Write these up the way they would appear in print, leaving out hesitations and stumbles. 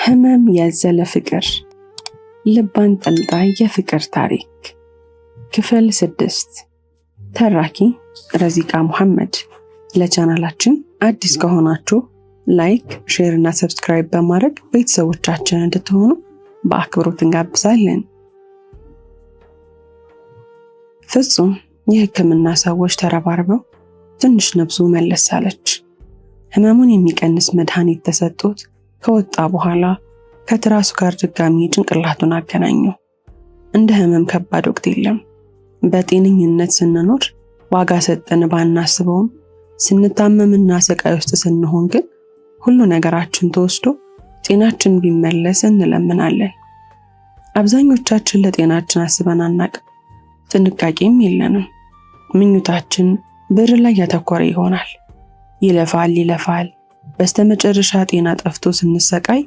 ህመም ያዘለ ፍቅር፣ ልብ አንጠልጣይ የፍቅር ታሪክ ክፍል 6። ተራኪ ረዚቃ ሙሐመድ። ለቻናላችን አዲስ ከሆናችሁ ላይክ፣ ሼር እና ሰብስክራይብ በማድረግ ቤተሰቦቻችን እንድትሆኑ በአክብሮት እንጋብዛለን። ፍጹም የህክምና ሰዎች ተረባርበው ትንሽ ነብሱ መለስ አለች። ህመሙን የሚቀንስ መድኃኒት ተሰጥቶት ከወጣ በኋላ ከትራሱ ጋር ድጋሚ ጭንቅላቱን አገናኘው። እንደ ህመም ከባድ ወቅት የለም። በጤነኝነት ስንኖር ዋጋ ሰጠን ባናስበውም ስንታመምና ስቃይ ውስጥ ስንሆን ግን ሁሉ ነገራችን ተወስዶ ጤናችን ቢመለስ እንለምናለን። አብዛኞቻችን ለጤናችን አስበን አናቅም፣ ጥንቃቄም የለንም። ምኞታችን ብር ላይ ያተኮረ ይሆናል። ይለፋል፣ በስተመጨረሻ ጤና ጠፍቶ ስንሰቃይ፣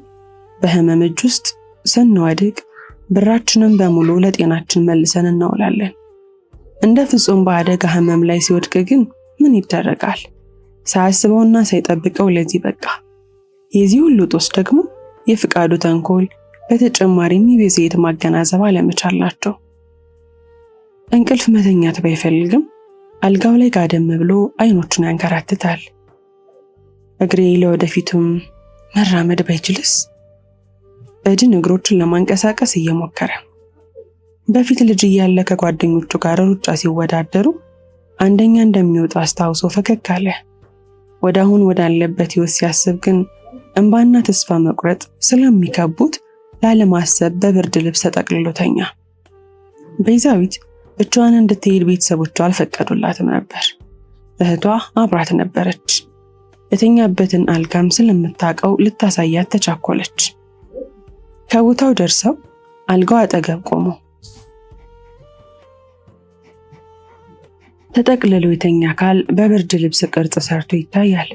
በህመም እጅ ውስጥ ስንወድቅ ብራችንን በሙሉ ለጤናችን መልሰን እናውላለን። እንደ ፍጹም በአደጋ ህመም ላይ ሲወድቅ ግን ምን ይደረጋል? ሳያስበውና ሳይጠብቀው ለዚህ በቃ። የዚህ ሁሉ ጦስ ደግሞ የፍቃዱ ተንኮል፣ በተጨማሪም የቤዛዊት ማገናዘብ አለመቻላቸው። እንቅልፍ መተኛት ባይፈልግም አልጋው ላይ ጋደም ብሎ አይኖቹን ያንከራትታል። እግሬ ለወደፊቱም መራመድ ባይችልስ? በድን እግሮችን ለማንቀሳቀስ እየሞከረ በፊት ልጅ እያለ ከጓደኞቹ ጋር ሩጫ ሲወዳደሩ አንደኛ እንደሚወጣ አስታውሶ ፈገግ አለ። ወደ አሁን ወዳለበት ህይወት ሲያስብ ግን እንባና ተስፋ መቁረጥ ስለሚከቡት ላለማሰብ በብርድ ልብስ ተጠቅልሎ ተኛ። ቤዛዊት ብቻዋን እንድትሄድ ቤተሰቦቿ አልፈቀዱላትም ነበር። እህቷ አብራት ነበረች። የተኛበትን አልጋም ስለምታውቀው ልታሳያት ተቻኮለች። ከቦታው ደርሰው አልጋው አጠገብ ቆሙ። ተጠቅልሎ የተኛ አካል በብርድ ልብስ ቅርጽ ሰርቶ ይታያል።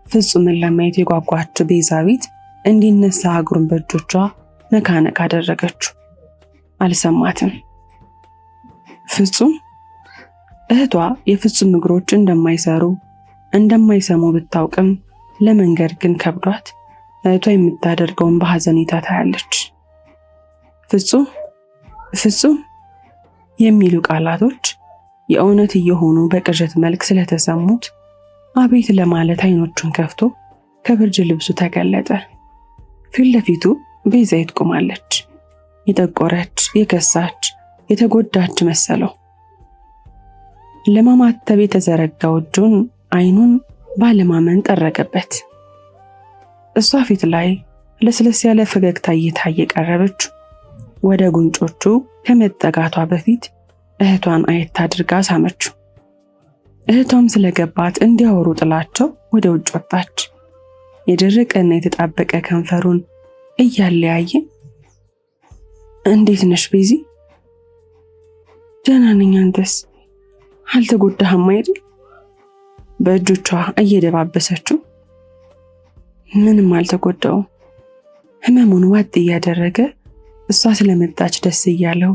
ፍጹምን ለማየት የጓጓች ቤዛዊት እንዲነሳ እግሩን በእጆቿ ነካ ነካ አደረገችው። አልሰማትም። ፍጹም እህቷ የፍጹም እግሮች እንደማይሰሙ ብታውቅም ለመንገድ ግን ከብዷት እህቷ የምታደርገውን በሐዘኔታ ታያለች። ፍጹም የሚሉ ቃላቶች የእውነት እየሆኑ በቅዠት መልክ ስለተሰሙት አቤት ለማለት አይኖቹን ከፍቶ ከብርድ ልብሱ ተገለጠ። ፊት ለፊቱ ቤዛዊት ቆማለች። የጠቆረች፣ የከሳች፣ የተጎዳች መሰለው። ለማማተብ የተዘረጋው እጁን አይኑን ባለማመን ጠረገበት። እሷ ፊት ላይ ለስለስ ያለ ፈገግታ እየታየ ቀረበች። ወደ ጉንጮቹ ከመጠጋቷ በፊት እህቷን አየት አድርጋ ሳመችው። እህቷም ስለገባት እንዲያወሩ ጥላቸው ወደ ውጭ ወጣች። የደረቀና የተጣበቀ ከንፈሩን እያለያየ እንዴት ነሽ ቤዚ? ደህና ነኝ፣ አንተስ? አልተጎዳህም አይደል? በእጆቿ እየደባበሰችው ምንም አልተጎዳውም። ህመሙን ዋጥ እያደረገ እሷ ስለመጣች ደስ እያለው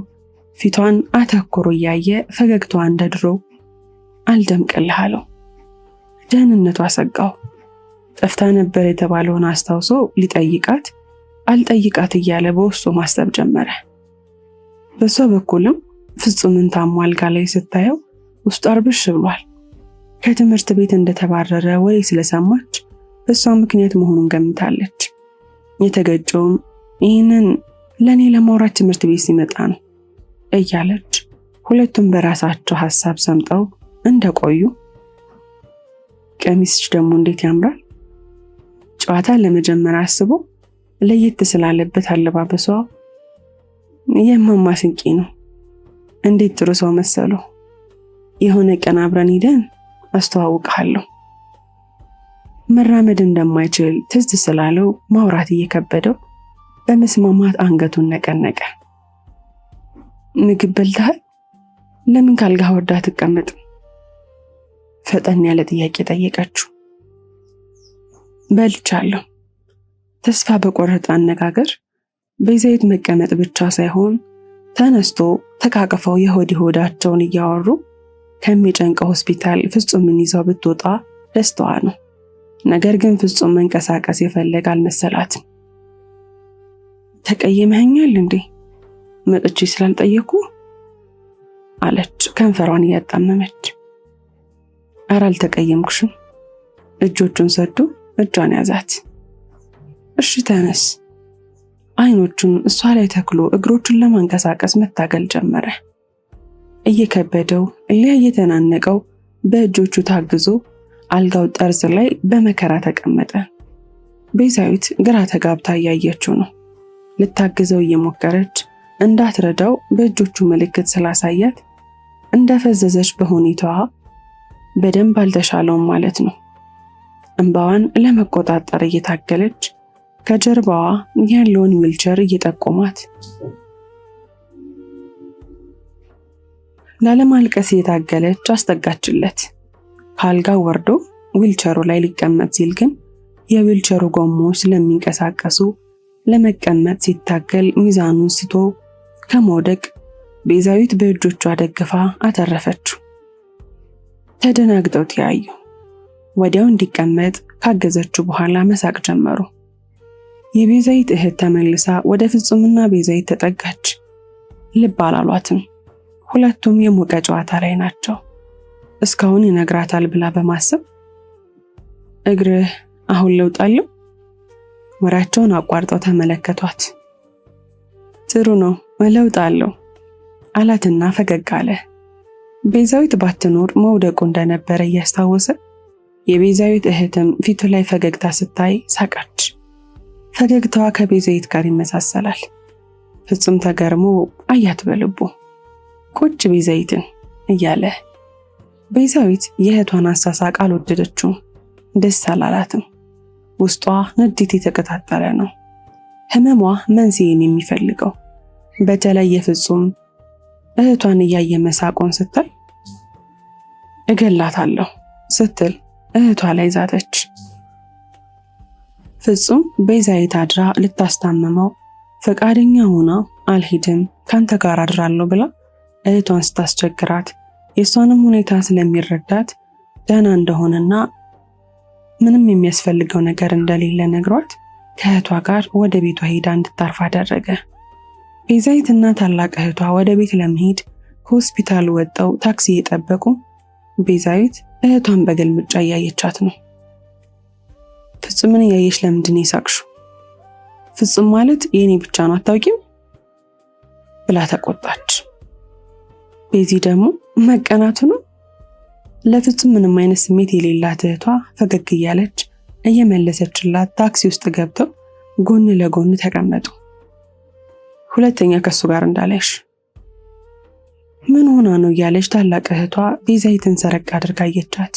ፊቷን አተኩሮ እያየ ፈገግታዋ እንደ ድሮ አልደምቅልህ አለው። ደህንነቷ አሰጋው። ጠፍታ ነበር የተባለውን አስታውሶ ሊጠይቃት አልጠይቃት እያለ በውስጡ ማሰብ ጀመረ። በሷ በኩልም ፍጹምን ታሞ አልጋ ላይ ስታየው ውስጡ አርብሽ ብሏል። ከትምህርት ቤት እንደተባረረ ወሬ ስለሰማች በሷ ምክንያት መሆኑን ገምታለች። የተገጨውም ይህንን ለኔ ለማውራት ትምህርት ቤት ሲመጣ ነው እያለች ሁለቱም በራሳቸው ሐሳብ ሰምጠው እንደቆዩ ቀሚስሽ ደግሞ እንዴት ያምራል! ጨዋታ ለመጀመር አስቦ ለየት ስላለበት አለባበሷ የማማ ስንቄ ነው። እንዴት ጥሩ ሰው መሰሉ! የሆነ ቀን አብረን ሄደን አስተዋውቅሃለሁ። መራመድ እንደማይችል ትዝ ስላለው ማውራት እየከበደው በመስማማት አንገቱን ነቀነቀ። ምግብ በልተሃል? ለምን ካልጋህ ወርዳ አትቀመጥም? ፈጠን ያለ ጥያቄ ጠየቀችው። በልቻለሁ። ተስፋ በቆረጠ አነጋገር ቤዛዊት መቀመጥ ብቻ ሳይሆን ተነስቶ ተቃቅፈው የሆዳቸውን እያወሩ ከሚጨንቀው ሆስፒታል ፍጹምን ይዘው ብትወጣ ደስታዋ ነው። ነገር ግን ፍጹም መንቀሳቀስ የፈለገ አልመሰላትም። ተቀየመኸኛል እንዴ? መጥቼ ስላልጠየኩ አለች ከንፈሯን እያጣመመች። ኧረ አልተቀየምኩሽም። እጆቹን ሰዶ እጇን ያዛት። እሺ ተነስ። አይኖቹን እሷ ላይ ተክሎ እግሮቹን ለማንቀሳቀስ መታገል ጀመረ። እየከበደው እየተናነቀው በእጆቹ ታግዞ አልጋው ጠርዝ ላይ በመከራ ተቀመጠ። ቤዛዊት ግራ ተጋብታ እያየችው ነው። ልታግዘው እየሞከረች እንዳትረዳው በእጆቹ ምልክት ስላሳያት እንደፈዘዘች በሁኔታዋ በደንብ አልተሻለውም ማለት ነው። እንባዋን ለመቆጣጠር እየታገለች ከጀርባዋ ያለውን ዊልቸር እየጠቆማት ላለማልቀስ እየታገለች አስጠጋችለት። ከአልጋው ወርዶ ዊልቸሩ ላይ ሊቀመጥ ሲል ግን የዊልቸሩ ጎማዎች ስለሚንቀሳቀሱ ለመቀመጥ ሲታገል ሚዛኑን ስቶ ከመውደቅ ቤዛዊት በእጆቿ ደግፋ አተረፈችው። ተደናግጠው ተያዩ። ወዲያው እንዲቀመጥ ካገዘችው በኋላ መሳቅ ጀመሩ። የቤዛዊት እህት ተመልሳ ወደ ፍጹምና ቤዛዊት ተጠጋች። ልብ አላሏትም። ሁለቱም የሞቀ ጨዋታ ላይ ናቸው። እስካሁን ይነግራታል ብላ በማሰብ እግርህ አሁን ለውጥ አለው? ወሬያቸውን አቋርጠው ተመለከቷት። ጥሩ ነው ለውጥ አለው አላትና ፈገግ አለ። ቤዛዊት ባትኖር መውደቁ እንደነበረ እያስታወሰ የቤዛዊት እህትም ፊቱ ላይ ፈገግታ ስታይ ሳቃች። ፈገግታዋ ከቤዛዊት ጋር ይመሳሰላል። ፍጹም ተገርሞ አያት በልቡ ቁጭ ቤዛዊትን እያለ። ቤዛዊት የእህቷን አሳሳቅ አልወደደችውም፣ ደስ አላላትም። ውስጧ ንዴት የተቀጣጠለ ነው። ህመሟ መንስኤን የሚፈልገው በተለይ የፍጹም እህቷን እያየ መሳቆን ስታይ እገላታለሁ ስትል እህቷ ላይ ዛተች። ፍጹም ቤዛዊት አድራ ልታስታመመው ፈቃደኛ ሆና አልሄድም ካንተ ጋር አድራለሁ ብላ እህቷን ስታስቸግራት የሷንም ሁኔታ ስለሚረዳት ደህና እንደሆነና ምንም የሚያስፈልገው ነገር እንደሌለ ነግሯት ከእህቷ ጋር ወደ ቤቷ ሄዳ እንድታርፍ አደረገ። ቤዛዊትና ታላቅ እህቷ ወደ ቤት ለመሄድ ከሆስፒታሉ ወጥተው ታክሲ እየጠበቁ ቤዛዊት እህቷን በግልምጫ እያየቻት ነው። ፍጹምን እያየሽ ለምንድን የሳቅሽው? ፍጹም ማለት የኔ ብቻ ነው አታውቂም? ብላ ተቆጣች። ቤዚ ደግሞ መቀናቱ ነው። ለፍጹም ምንም አይነት ስሜት የሌላት እህቷ ፈገግ እያለች እየመለሰችላት ታክሲ ውስጥ ገብተው ጎን ለጎን ተቀመጡ። ሁለተኛ ከሱ ጋር እንዳለሽ ምን ሆና ነው እያለች ታላቅ እህቷ ቤዛዊትን ሰረቅ አድርጋ አየቻት።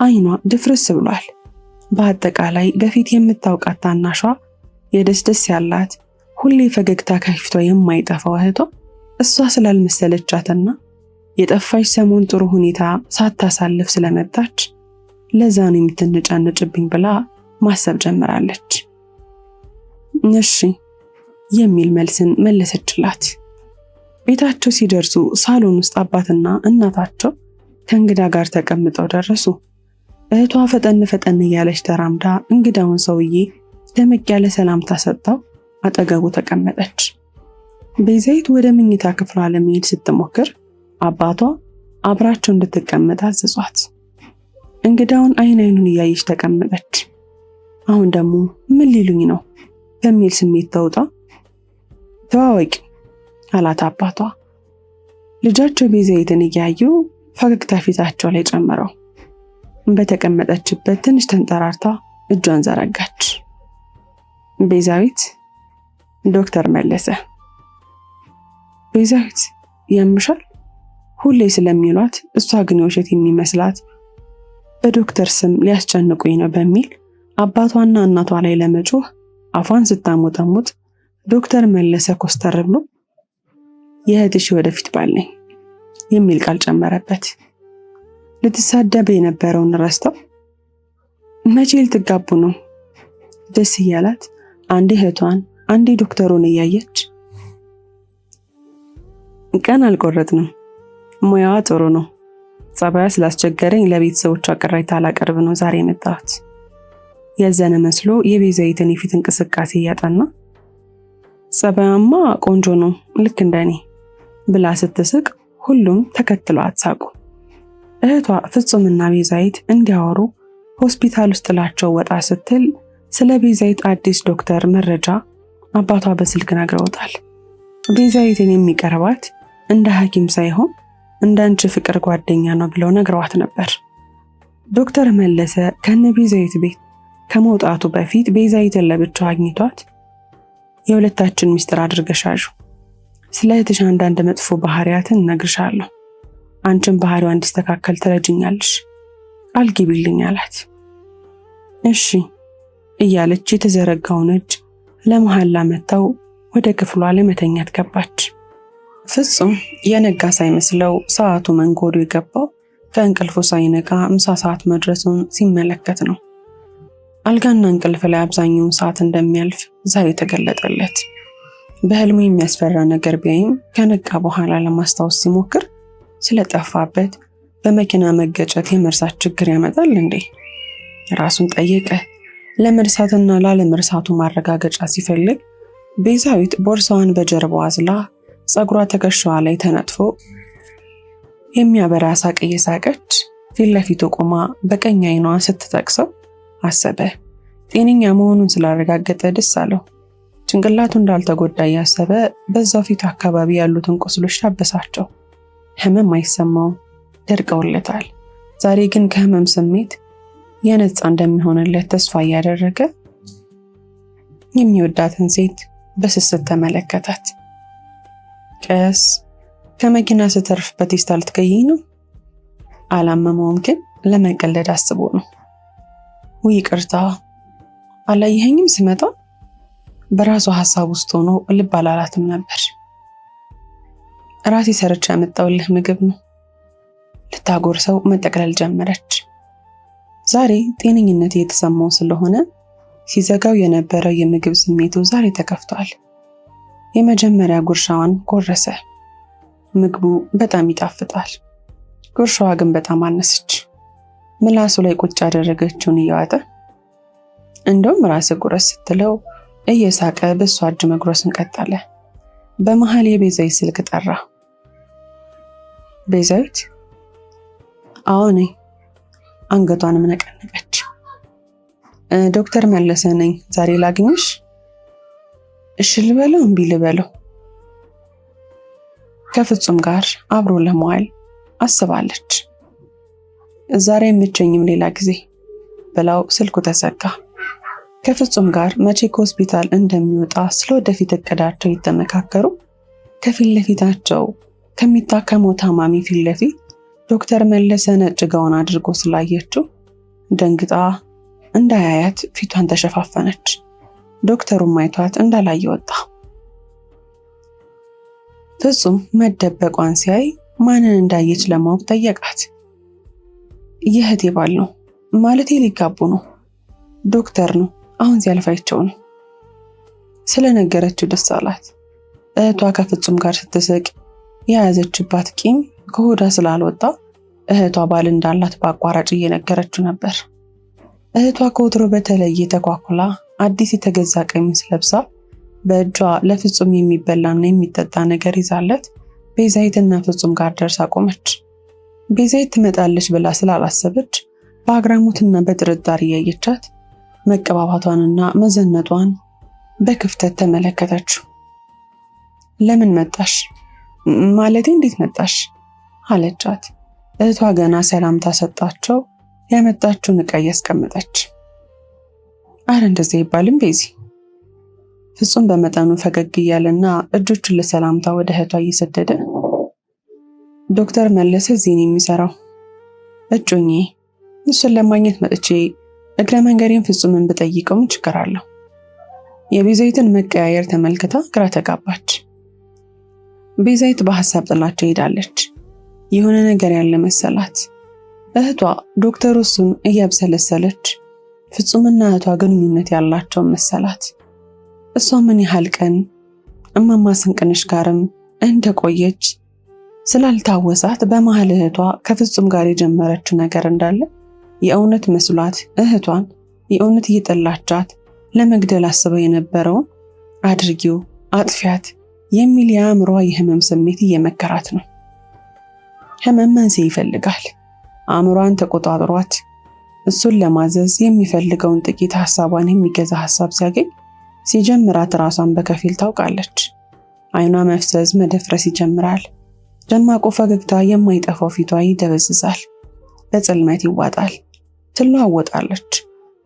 አይኗ ድፍርስ ብሏል። በአጠቃላይ በፊት የምታውቃት ታናሿ የደስደስ ያላት ሁሌ ፈገግታ ከፊቷ የማይጠፋው እህቷ እሷ ስላልመሰለቻትና የጠፋች ሰሞን ጥሩ ሁኔታ ሳታሳልፍ ስለመጣች ለዛ ነው የምትነጫነጭብኝ ብላ ማሰብ ጀምራለች። እሺ የሚል መልስን መለሰችላት። ቤታቸው ሲደርሱ ሳሎን ውስጥ አባትና እናታቸው ከእንግዳ ጋር ተቀምጠው ደረሱ። እህቷ ፈጠን ፈጠን እያለች ተራምዳ እንግዳውን ሰውዬ ደመቅ ያለ ሰላምታ ሰጥታው አጠገቡ ተቀመጠች። ቤዛዊት ወደ መኝታ ክፍሏ ለመሄድ ስትሞክር አባቷ አብራቸው እንድትቀመጥ አዘዟት። እንግዳውን አይን አይኑን እያየች ተቀመጠች። አሁን ደግሞ ምን ሊሉኝ ነው በሚል ስሜት ተውጣ ተዋወቂ አላት አባቷ። ልጃቸው ቤዛዊትን እያዩ ፈገግታ ፊታቸው ላይ ጨመረው። በተቀመጠችበት ትንሽ ተንጠራርታ እጇን ዘረጋች። ቤዛዊት ዶክተር መለሰ። ቤዛዊት ያምሻል ሁሌ ስለሚሏት እሷ ግን የውሸት የሚመስላት በዶክተር ስም ሊያስጨንቁኝ ነው በሚል አባቷና እናቷ ላይ ለመጮህ አፏን ስታሞጠሙጥ ዶክተር መለሰ ኮስተር ብሎ የእህትሽ ወደፊት ባል ነኝ የሚል ቃል ጨመረበት። ልትሳደብ የነበረውን ረስተው መቼ ልትጋቡ ነው? ደስ እያላት አንዴ እህቷን አንዴ ዶክተሩን እያየች ቀን አልቆረጥንም፣ ሙያዋ ጥሩ ነው፣ ጸባያ ስላስቸገረኝ ለቤተሰቦቿ ቅሬታ ላቀርብ ነው ዛሬ የመጣሁት። ያዘነ መስሎ የቤዛዊትን የፊት እንቅስቃሴ እያጠና ጸባያማ ቆንጆ ነው ልክ እንደኔ ብላ ስትስቅ ሁሉም ተከትሏት ሳቁ። እህቷ ፍጹምና ቤዛዊት እንዲያወሩ ሆስፒታል ውስጥ ጥላቸው ወጣ ስትል ስለ ቤዛዊት አዲስ ዶክተር መረጃ አባቷ በስልክ ነግረውታል። ቤዛዊትን የሚቀርባት እንደ ሐኪም ሳይሆን እንደ አንቺ ፍቅር ጓደኛ ነው ብለው ነግረዋት ነበር። ዶክተር መለሰ ከነ ቤዛዊት ቤት ከመውጣቱ በፊት ቤዛዊትን ለብቻው አግኝቷት የሁለታችን ሚስጥር አድርገሻዡ፣ ስለ እህትሽ አንዳንድ መጥፎ ባህሪያትን እነግርሻለሁ፣ አንቺን ባህሪዋ እንዲስተካከል ትረጅኛለሽ፣ ቃል ግቢልኝ አላት። እሺ እያለች የተዘረጋውን እጅ ለመሐላ መታው ወደ ክፍሏ ለመተኛት ገባች። ፍጹም የነጋ ሳይመስለው ሰዓቱ መንጎዱ የገባው ከእንቅልፉ ሳይነቃ ምሳ ሰዓት መድረሱን ሲመለከት ነው። አልጋና እንቅልፍ ላይ አብዛኛውን ሰዓት እንደሚያልፍ ዛሬ ተገለጠለት። በህልሙ የሚያስፈራ ነገር ቢያይም ከነቃ በኋላ ለማስታወስ ሲሞክር ስለጠፋበት በመኪና መገጨት የመርሳት ችግር ያመጣል እንዴ? ራሱን ጠየቀ። ለመርሳትና ላለመርሳቱ ማረጋገጫ ሲፈልግ ቤዛዊት ቦርሳዋን በጀርባዋ አዝላ ፀጉሯ ትከሻዋ ላይ ተነጥፎ የሚያበራ ሳቅ እየሳቀች ፊት ለፊቱ ቆማ በቀኝ አይኗ ስትጠቅሰው አሰበ። ጤነኛ መሆኑን ስላረጋገጠ ደስ አለው። ጭንቅላቱ እንዳልተጎዳ እያሰበ በዛው ፊቱ አካባቢ ያሉትን ቁስሎች ታበሳቸው። ህመም አይሰማውም፣ ደርቀውለታል። ዛሬ ግን ከህመም ስሜት የነጻ እንደሚሆንለት ተስፋ እያደረገ የሚወዳትን ሴት በስስት ተመለከታት። ቀስ ከመኪና ስተርፍ በቴስታ ልትገይኝ ነው? አላመመውም፣ ግን ለመቀለድ አስቦ ነው። ውይ ይቅርታ፣ አላየኸኝም ስመጣ? በራሱ ሀሳብ ውስጥ ሆኖ ልብ አላላትም ነበር። ራሴ ሰርቼ ያመጣሁልህ ምግብ ነው። ልታጎርሰው መጠቅለል ጀመረች። ዛሬ ጤነኝነት የተሰማው ስለሆነ ሲዘጋው የነበረው የምግብ ስሜቱ ዛሬ ተከፍቷል። የመጀመሪያ ጉርሻዋን ጎረሰ። ምግቡ በጣም ይጣፍጣል። ጉርሻዋ ግን በጣም አነሰች። ምላሱ ላይ ቁጭ ያደረገችውን እያዋጠ እንደውም ራስ ጉረስ ስትለው እየሳቀ በሷ እጅ መጉረስን ቀጠለ። በመሃል የቤዛዊት ስልክ ጠራ። ቤዛዊት? አዎ ነኝ። አንገቷንም ነቀነቀች። ዶክተር መለሰ ነኝ። ዛሬ ላግኝሽ? እሺ ልበለው እምቢ ልበለው? ከፍጹም ጋር አብሮ ለመዋል አስባለች። ዛሬ የምቸኝም ሌላ ጊዜ ብላው ስልኩ ተዘጋ። ከፍጹም ጋር መቼ ከሆስፒታል እንደሚወጣ ስለወደፊት እቅዳቸው የተመካከሩ ከፊት ለፊታቸው ከሚታከመው ታማሚ ፊት ለፊት ዶክተር መለሰ ነጭ ጋውን አድርጎ ስላየችው ደንግጣ እንዳያያት ፊቷን ተሸፋፈነች። ዶክተሩም ማይቷት እንዳላየ ወጣ። ፍጹም መደበቋን ሲያይ ማንን እንዳየች ለማወቅ ጠየቃት። የእህቴ ባል ነው ማለቴ ሊጋቡ ነው። ዶክተር ነው። አሁን ሲያልፋቸው ነው። ስለነገረችው ደስ አላት። እህቷ ከፍጹም ጋር ስትስቅ የያዘችባት ቂም ከሆዷ ስላልወጣ እህቷ ባል እንዳላት በአቋራጭ እየነገረችው ነበር። እህቷ ከወትሮ በተለየ ተኳኩላ አዲስ የተገዛ ቀሚስ ለብሳ በእጇ ለፍጹም የሚበላና የሚጠጣ ነገር ይዛለት ቤዛዊትና ፍጹም ጋር ደርሳ ቆመች። ቤዛዊት ትመጣለች ብላ ስላላሰበች በአግራሞትና በጥርጣሬ እያየቻት መቀባባቷንና መዘነጧን በክፍተት ተመለከተችው። ለምን መጣሽ? ማለቴ እንዴት መጣሽ? አለቻት። እህቷ ገና ሰላምታ ሰጣቸው ያመጣችውን ዕቃ እያስቀመጠች። አረ እንደዚህ አይባልም ቤዚ። ፍጹም በመጠኑ ፈገግ እያለና እጆቹን ለሰላምታ ወደ እህቷ እየሰደደ ዶክተር መለሰ እዚህ ነው የሚሰራው። እጮኜ እሱን ለማግኘት መጥቼ እግረ መንገዴን ፍጹምን ብጠይቀው ምን ችግር አለው? የቤዛዊትን መቀያየር ተመልክታ ግራ ተጋባች። ቤዛዊት በሐሳብ ጥላቸው ሄዳለች። የሆነ ነገር ያለ መሰላት። እህቷ ዶክተሩ እሱን እያብሰለሰለች ፍጹምና እህቷ ግንኙነት ያላቸው መሰላት። እሷ ምን ያህል ቀን እማማ ስንቅነሽ ጋርም እንደቆየች ስላልታወሳት በመሃል እህቷ ከፍጹም ጋር የጀመረችው ነገር እንዳለ የእውነት መስሏት እህቷን የእውነት እየጠላቻት ለመግደል አስበው የነበረውን አጥፊያት የሚል የአእምሯ የህመም ስሜት እየመከራት ነው። ህመም መንስኤ ይፈልጋል። አእምሯን ተቆጣጥሯት እሱን ለማዘዝ የሚፈልገውን ጥቂት ሐሳቧን የሚገዛ ሐሳብ ሲያገኝ ሲጀምራት ራሷን በከፊል ታውቃለች። አይኗ መፍዘዝ፣ መደፍረስ ይጀምራል። ደማቁ ፈገግታ የማይጠፋው ፊቷ ይደበዝዛል፣ በጽልመት ይዋጣል። ትለዋወጣለች።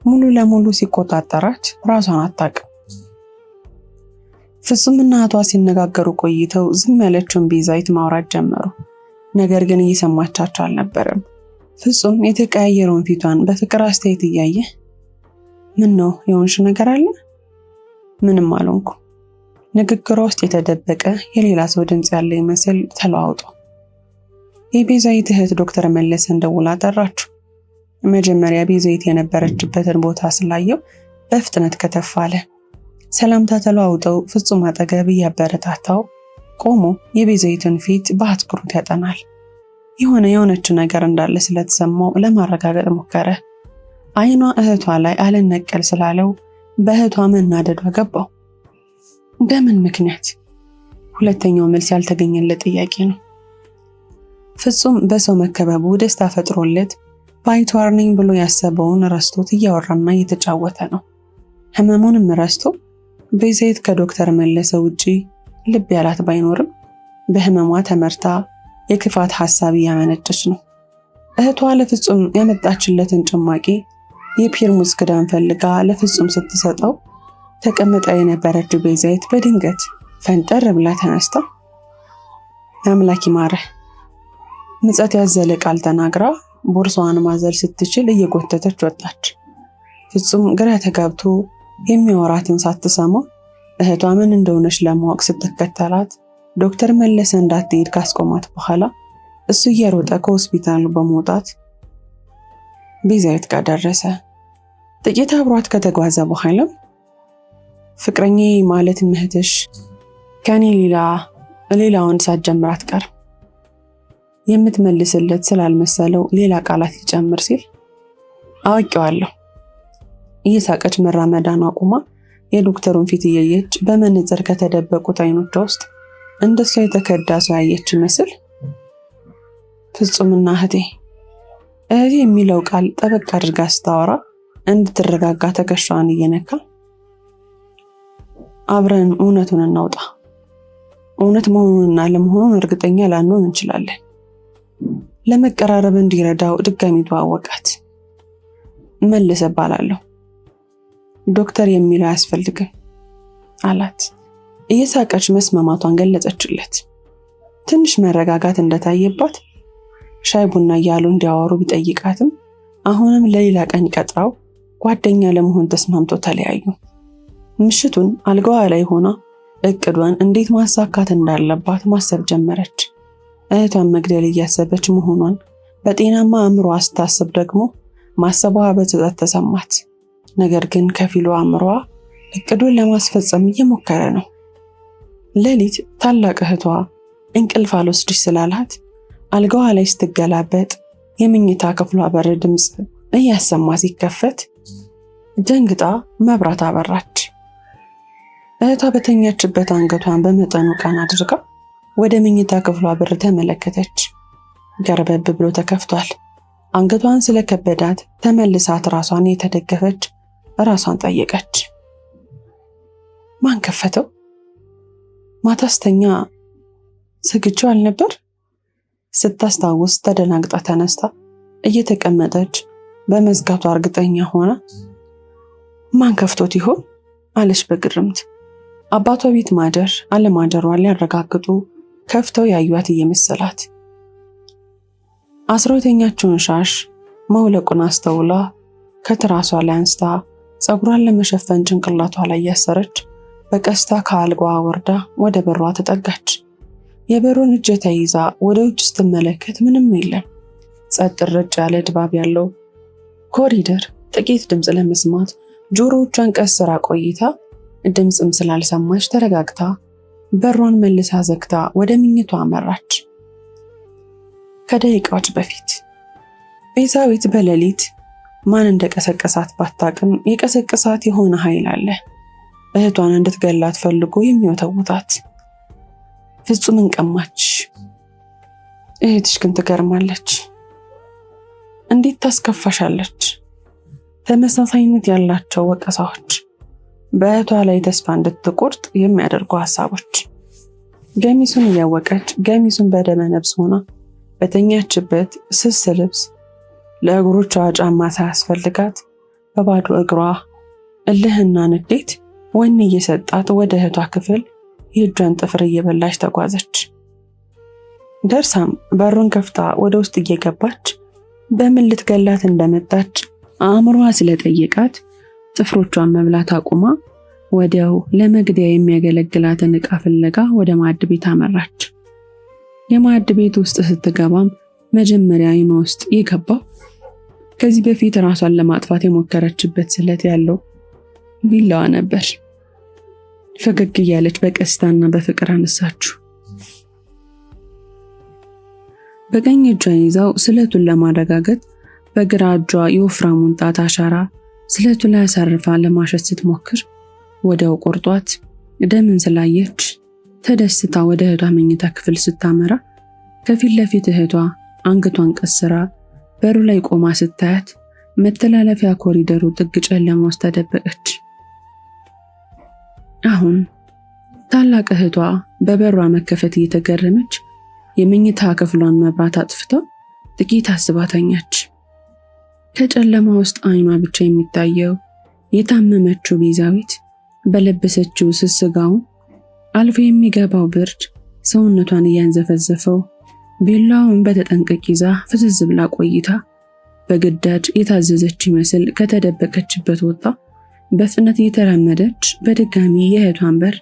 ሙሉ ለሙሉ ሲቆጣጠራት ራሷን አታውቅም። ፍጹምና እህቷ ሲነጋገሩ ቆይተው ዝም ያለችውን ቤዛዊት ማውራት ጀመሩ። ነገር ግን እየሰማቻቸው አልነበረም። ፍጹም የተቀያየረውን ፊቷን በፍቅር አስተያየት እያየ ምን ነው የሆንሽ ነገር አለ? ምንም አልሆንኩ። ንግግሯ ውስጥ የተደበቀ የሌላ ሰው ድምፅ ያለ ይመስል ተለዋውጦ የቤዛዊት እህት ዶክተር መለሰን ደውላ ጠራችው። መጀመሪያ ቤዛዊት የነበረችበትን ቦታ ስላየው በፍጥነት ከተፍ አለ። ሰላምታ ተለዋውጠው ፍጹም አጠገብ እያበረታታው ቆሞ የቤዛዊትን ፊት በአትኩሮት ያጠናል። የሆነች ነገር እንዳለ ስለተሰማው ለማረጋገጥ ሞከረ። አይኗ እህቷ ላይ አልነቀል ስላለው በእህቷ መናደዷ ገባው። በምን ምክንያት? ሁለተኛው መልስ ያልተገኘለት ጥያቄ ነው። ፍጹም በሰው መከበቡ ደስታ ፈጥሮለት ባይተዋር ነኝ ብሎ ያሰበውን ረስቶት እያወራና እየተጫወተ ነው። ህመሙንም ረስቶ ቤዛዊት ከዶክተር መለሰ ውጪ ልብ ያላት ባይኖርም በህመሟ ተመርታ የክፋት ሐሳብ እያመነጨች ነው። እህቷ ለፍጹም ያመጣችለትን ጭማቂ የፔርሙዝ ክዳን ፈልጋ ለፍጹም ስትሰጠው ተቀምጣ የነበረችው ቤዛዊት በድንገት ፈንጠር ብላ ተነስታ አምላክ ይማረህ ምጸት ያዘለ ቃል ተናግራ ቦርሳዋን ማዘል ስትችል እየጎተተች ወጣች። ፍጹም ግራ ተጋብቶ የሚያወራትን ሳትሰማ እህቷ ምን እንደሆነች ለማወቅ ስትከተላት ዶክተር መለሰ እንዳትሄድ ካስቆማት በኋላ እሱ እየሮጠ ከሆስፒታሉ በመውጣት ቤዛዊት ጋር ደረሰ። ጥቂት አብሯት ከተጓዘ በኋላ ፍቅረኛ ማለት እህትሽ ከኔ ሌላውን ሳትጀምራት ቀር የምትመልስለት ስላልመሰለው ሌላ ቃላት ሊጨምር ሲል አውቄዋለሁ። እየሳቀች መራመዳን አቁማ የዶክተሩን ፊት እያየች በመነጽር ከተደበቁት አይኖቿ ውስጥ እንደሷ የተከዳ ሰው ያየች ይመስል ፍጹምና እህቴ የሚለው ቃል ጠበቅ አድርጋ ስታወራ እንድትረጋጋ ትከሻዋን እየነካ አብረን እውነቱን እናውጣ። እውነት መሆኑንና ለመሆኑን እርግጠኛ ላንሆን እንችላለን። ለመቀራረብ እንዲረዳው ድጋሚ ተዋወቃት። መለሰ እባላለሁ። ዶክተር የሚለው አያስፈልግም አላት። እየሳቀች መስማማቷን ገለጸችለት። ትንሽ መረጋጋት እንደታየባት ሻይ ቡና እያሉ እንዲያወሩ ቢጠይቃትም አሁንም ለሌላ ቀን ቀጥራው ጓደኛ ለመሆን ተስማምቶ ተለያዩ። ምሽቱን አልጋዋ ላይ ሆና እቅዷን እንዴት ማሳካት እንዳለባት ማሰብ ጀመረች። እህቷን መግደል እያሰበች መሆኗን በጤናማ አእምሮ ስታስብ ደግሞ ማሰቧ በጸጸት ተሰማት። ነገር ግን ከፊሉ አእምሯ እቅዱን ለማስፈጸም እየሞከረ ነው። ሌሊት ታላቅ እህቷ እንቅልፍ አልወስድሽ ስላላት አልጋዋ ላይ ስትገላበጥ የመኝታ ክፍሏ በር ድምፅ እያሰማ ሲከፈት ደንግጣ መብራት አበራች። እህቷ በተኛችበት አንገቷን በመጠኑ ቀና አድርጋ ወደ መኝታ ክፍሏ በር ተመለከተች። ገርበብ ብሎ ተከፍቷል። አንገቷን ስለከበዳት ተመልሳት ራሷን የተደገፈች ራሷን ጠየቀች። ማን ከፈተው? ማታስተኛ ዘግቼው አልነበር? ስታስታውስ ተደናግጣ ተነስታ እየተቀመጠች በመዝጋቷ እርግጠኛ ሆና ማን ከፍቶት ይሆን አለች በግርምት። አባቷ ቤት ማደር አለማደሯን ሊያረጋግጡ ከፍተው ያዩት እየመሰላት አስሮ የተኛችውን ሻሽ መውለቁን አስተውላ ከትራሷ ላይ አንስታ ፀጉሯን ለመሸፈን ጭንቅላቷ ላይ ያሰረች በቀስታ ከአልጋዋ ወርዳ ወደ በሯ ተጠጋች። የበሩን እጀታ ይዛ ወደ ውጭ ስትመለከት ምንም የለም። ጸጥ ረጭ ያለ ድባብ ያለው ኮሪደር። ጥቂት ድምፅ ለመስማት ጆሮዎቿን ቀስራ ቆይታ ድምፅም ስላልሰማች ተረጋግታ በሯን መልሳ ዘግታ ወደ ምኝቷ አመራች። ከደቂቃዎች በፊት ቤዛዊት በሌሊት ማን እንደቀሰቀሳት ባታቅም የቀሰቀሳት የሆነ ኃይል አለ። እህቷን እንድትገላት ፈልጎ የሚወተውታት። ፍጹምን ቀማች። እህትሽ ግን ትገርማለች። እንዴት ታስከፋሻለች? ተመሳሳይነት ያላቸው ወቀሳዎች፣ በእህቷ ላይ ተስፋ እንድትቆርጥ የሚያደርጉ ሀሳቦች። ገሚሱን እያወቀች ገሚሱን በደመ ነፍስ ሆና በተኛችበት ስስ ልብስ ለእግሮቿ ጫማ ሳያስፈልጋት በባዶ እግሯ እልህና ንዴት ወኔ እየሰጣት ወደ እህቷ ክፍል የእጇን ጥፍር እየበላች ተጓዘች። ደርሳም በሩን ከፍታ ወደ ውስጥ እየገባች በምን ልትገላት እንደመጣች አእምሮዋ ስለጠየቃት ጥፍሮቿን መብላት አቁማ ወዲያው ለመግደያ የሚያገለግላትን ዕቃ ፍለጋ ወደ ማዕድ ቤት አመራች። የማዕድ ቤት ውስጥ ስትገባም መጀመሪያ ዓይኗ ውስጥ የገባው ከዚህ በፊት ራሷን ለማጥፋት የሞከረችበት ስለት ያለው ቢላዋ ነበር። ፈገግ እያለች በቀስታና በፍቅር አነሳችው። በቀኝ እጇ ይዛው ስለቱን ለማረጋገጥ በግራ እጇ የወፍራሙን ጣት አሻራ ስለቱ ላይ አሳርፋ ለማሸት ስትሞክር ወዲያው ቆርጧት ደምን ስላየች ተደስታ ወደ እህቷ መኝታ ክፍል ስታመራ ከፊት ለፊት እህቷ አንገቷን ቀስራ በሩ ላይ ቆማ ስታያት መተላለፊያ ኮሪደሩ ጥግ ጨለማ ውስጥ ተደበቀች። አሁን ታላቅ እህቷ በበሯ መከፈት እየተገረመች የመኝታ ክፍሏን መብራት አጥፍታ ጥቂት አስባ ተኛች። ከጨለማ ውስጥ ዓይኗ ብቻ የሚታየው የታመመችው ቤዛዊት በለበሰችው ስስ ጋውን አልፎ የሚገባው ብርድ ሰውነቷን እያንዘፈዘፈው ቢላዋውን በተጠንቀቅ ይዛ ፍዝዝ ብላ ቆይታ በግዳጅ የታዘዘች ይመስል ከተደበቀችበት ወጣ በፍጥነት እየተራመደች በድጋሚ የእህቷን በር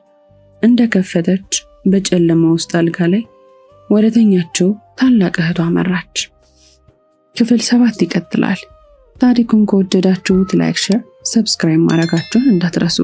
እንደከፈተች በጨለማ ውስጥ አልጋ ላይ ወደተኛችው ታላቅ እህቷ መራች። ክፍል 7 ይቀጥላል። ታሪኩን ከወደዳችሁት ላይክ፣ ሼር፣ ሰብስክራይብ ማድረጋችሁን እንዳትረሱ።